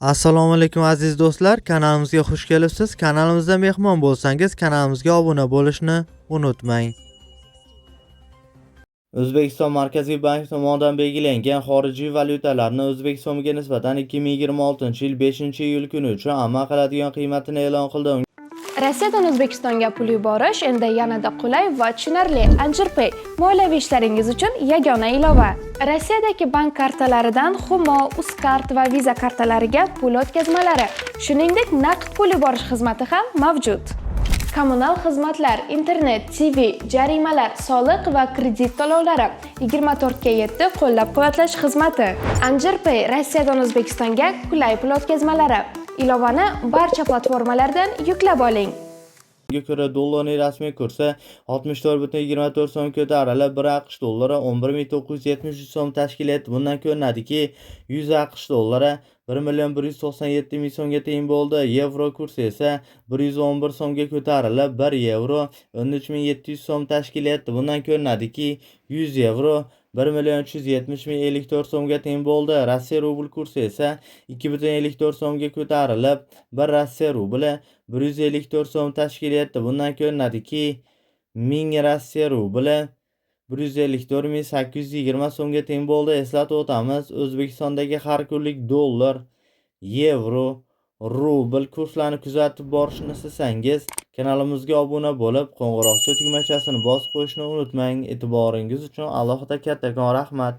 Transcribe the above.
Assalomu alaykum aziz do'stlar, kanalimizga xush kelibsiz. Kanalimizda mehmon bo'lsangiz, kanalimizga obuna bo'lishni unutmang. O'zbekiston Markaziy banki tomonidan belgilangan xorijiy valyutalarni O'zbek so'miga nisbatan 2026-yil 5-iyul kuni uchun amal qiladigan qiymatini e'lon qildi. Rossiyadan O'zbekistonga pul yuborish endi yanada qulay va tushunarli. Anjirpay moliyaviy ishlaringiz uchun yagona ilova. Rossiyadagi bank kartalaridan Humo, Uzkart va Visa kartalariga pul o'tkazmalari, shuningdek naqd pul yuborish xizmati ham mavjud. Kommunal xizmatlar, internet, TV, jarimalar, soliq va kredit to'lovlari 24/7 qo'llab-quvvatlash xizmati. Anjirpay Rossiyadan O'zbekistonga qulay pul o'tkazmalari. Ilovani barcha platformalardan yuklab oling. Unga ko'ra dollarning rasmiy kursi 64,24 so'm ko'tarilib, 1 AQSh dollari 11,973 so'm tashkil etdi. Bundan ko'rinadiki, 100 AQSh dollari 1,197,000 so'mga teng bo'ldi. Yevro kursi esa 111 so'mga ko'tarilib, 1 yevro 13,700 so'm tashkil etdi. Bundan ko'rinadiki, 100 yevro 1,370,054 so'mga teng bo'ldi. Rossiya rubl kursi esa 2,54 so'mga ko'tarilib, 1 Rossiya rubli 154 so'm tashkil etdi. Bundan ko'rinadiki, 1000 Rossiya rubli 154,820 so'mga teng bo'ldi. Eslatib o'tamiz, O'zbekistondagi har kunlik dollar, yevro, rubl kurslarini kuzatib borishni istasangiz, kanalimizga obuna bo'lib, qo'ng'iroqcha tugmachasini bosib qo'yishni unutmang. E'tiboringiz uchun alohida kattakon rahmat.